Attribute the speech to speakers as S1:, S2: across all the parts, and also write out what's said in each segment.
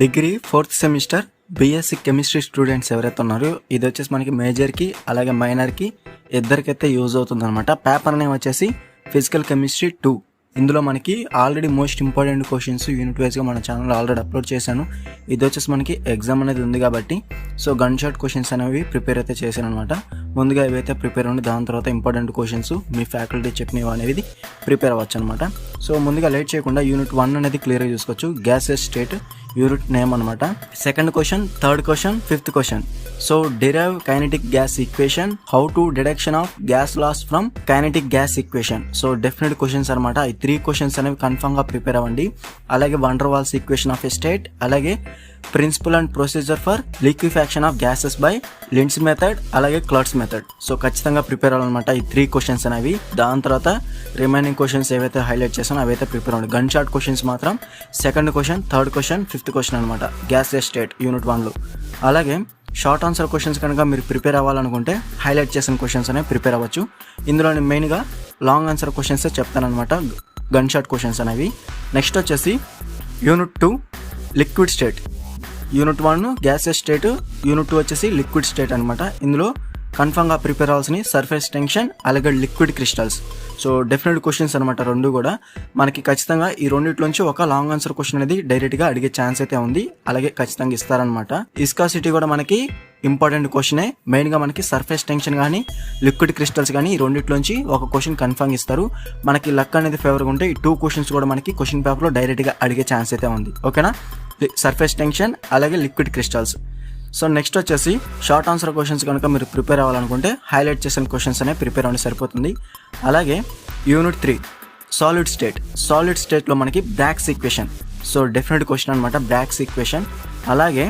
S1: Degree 4th semester BSc chemistry students ఎవరైతే ఉన్నారో ఇది వచ్చేసి మనకి మేజర్కి అలాగే మైనర్కి ఇద్దరికైతే యూజ్ అవుతుంది అనమాట. పేపర్ నేమ్ వచ్చేసి ఫిజికల్ కెమిస్ట్రీ 2. ఇందులో మనకి already most important questions unit వైజ్గా మన ఛానల్లో ఆల్రెడీ అప్లోడ్ చేశాను. ఇది వచ్చేసి మనకి ఎగ్జామ్ అనేది ఉంది కాబట్టి సో గన్ షాట్ క్వశ్చన్స్ అనేవి ప్రిపేర్ అయితే చేశాను అనమాట. ముందుగా ఏవైతే ప్రిపేర్ ఉండి దాని తర్వాత ఇంపార్టెంట్ క్వశ్చన్స్ మీ ఫ్యాకల్టీ చెప్పినవి అనేది ప్రిపేర్ అవ్వచ్చు అనమాట. సో ముందుగా లేట్ చేయకుండా యూనిట్ 1 అనేది క్లియర్గా చూసుకోవచ్చు. గ్యాసెస్ స్టేట్ యూనిట్ నేమ్ అనమాట. Second question, third question, fifth question. So derive kinetic gas equation, how to deduction of gas laws from kinetic gas equation. So definite questions అనమాట. ఈ 3 questions అనేవి confirm గా prepare అవ్వండి. అలాగే van der Waals equation of a state, అలాగే principle and procedure for liquefaction of gases by Linde's method, అలాగే Claude's method. So ఖచ్చితంగా prepare అవ్వాలన్నమాట ఈ 3 క్వశ్చన్స్ అనేవి. దాని తర్వాత రిమైనింగ్ క్వశ్చన్స్ ఏవైతే హైలైట్ చేసానో అవైతే ప్రిపేర్ అవ్వండి. గన్ షాట్ క్వశ్చన్స్ మాత్రం second question, third question, fifth question అనమాట గ్యాస్ స్టేట్ యూనిట్ 1లో. అలాగే షార్ట్ ఆన్సర్ క్వశ్చన్స్ కనుక మీరు ప్రిపేర్ అవ్వాలనుకుంటే హైలైట్ చేసిన క్వశ్చన్స్ అనేవి ప్రిపేర్ అవ్వచ్చు. ఇందులో నేను మెయిన్గా లాంగ్ ఆన్సర్ క్వశ్చన్స్ చెప్తానమాట, గన్ షాట్ క్వశ్చన్స్ అనేవి. నెక్స్ట్ వచ్చేసి unit 2 liquid state. Unit 1 gas state, unit 2 వచ్చేసి లిక్విడ్ స్టేట్ అనమాట. ఇందులో కన్ఫర్మ్గా ప్రిపేర్ అవ్వాల్సిన సర్ఫేస్ టెన్షన్, అలాగే liquid crystals. So definite questions అనమాట రెండు కూడా. మనకి ఖచ్చితంగా ఈ రెండింటిలోంచి ఒక లాంగ్ ఆన్సర్ క్వశ్చన్ అనేది డైరెక్ట్గా అడిగే ఛాన్స్ అయితే ఉంది. అలాగే ఖచ్చితంగా ఇస్తారనమాట. విస్కాసిటీ కూడా మనకి ఇంపార్టెంట్ క్వశ్చనే. మెయిన్గా మనకి సర్ఫేస్ టెన్షన్ కానీ లిక్విడ్ క్రిస్టల్స్ కానీ ఈ రెండింటిలోంచి ఒక క్వశ్చన్ కన్ఫర్మ్ ఇస్తారు. మనకి లక్ అనేది ఫేవర్గా ఉంటే ఈ 2 క్వశ్చన్స్ కూడా మనకి క్వశ్చన్ పేపర్లో డైరెక్ట్గా అడిగే ఛాన్స్ అయితే ఉంది. ఓకేనా, సర్ఫేస్ టెన్షన్ అలాగే లిక్విడ్ క్రిస్టల్స్. సో నెక్స్ట్ వచ్చేసి షార్ట్ ఆన్సర్ క్వశ్చన్స్ కనుక మీరు ప్రిపేర్ అవ్వాలనుకుంటే హైలైట్ చేసిన క్వశ్చన్స్ అనేవి ప్రిపేర్ అవ్వండి, సరిపోతుంది. అలాగే యూనిట్ 3 సాలిడ్ స్టేట్. సాలిడ్ స్టేట్లో మనకి Bragg's equation. So definite question అనమాట బ్రాగ్స్ ఈక్వేషన్. అలాగే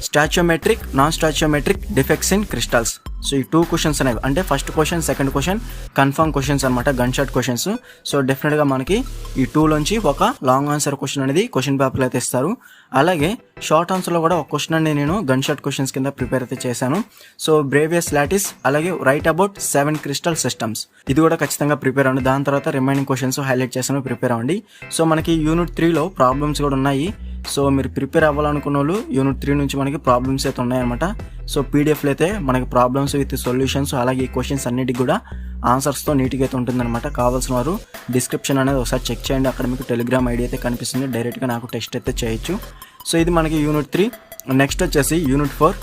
S1: stoichiometric, non stoichiometric defects in crystals. So ఈ 2 క్వశ్చన్స్ అనేవి అంటే first question, second question confirm questions అనమాట, గన్ షాట్ క్వశ్చన్స్. సో డెఫినెట్గా మనకి ఈ 2లోంచి ఒక లాంగ్ ఆన్సర్ క్వశ్చన్ అనేది క్వశ్చన్ పేపర్లో అయితే ఇస్తారు. అలాగే షార్ట్ ఆన్సర్లో కూడా ఒక క్వశ్చన్ అనేది నేను గన్ షాట్ క్వశ్చన్స్ కింద ప్రిపేర్ అయితే చేశాను. సో బ్రేవియస్ లాటిస్, అలాగే రైట్ అబౌట్ 7 క్రిస్టల్ సిస్టమ్స్. ఇది కూడా ఖచ్చితంగా ప్రిపేర్ అవ్వండి. దాని తర్వాత రిమైనింగ్ క్వశ్చన్స్ హైలైట్ చేశాను, ప్రిపేర్ అవ్వండి. సో మనకి యూనిట్ 3లో ప్రాబ్లమ్స్ కూడా ఉన్నాయి. సో మీరు ప్రిపేర్ అవ్వాలనుకున్న వాళ్ళు యూనిట్ 3 నుంచి మనకి ప్రాబ్లమ్స్ అయితే ఉన్నాయన్నమాట. సో పీడిఎఫ్లో అయితే మనకి ప్రాబ్లమ్స్ విత్ సొల్యూషన్స్, అలాగే ఈ క్వశ్చన్స్ అన్నిటికి కూడా ఆన్సర్స్తో నీట్గా అయితే ఉంటుందన్నమాట. కావాల్సిన వారు డిస్క్రిప్షన్ అనేది ఒకసారి చెక్ చేయండి. అక్కడ మీకు టెలిగ్రామ్ ఐడి అయితే కనిపిస్తుంది, డైరెక్ట్గా నాకు టెక్స్ట్ అయితే చేయొచ్చు. సో ఇది మనకి యూనిట్ 3. నెక్స్ట్ వచ్చేసి యూనిట్ 4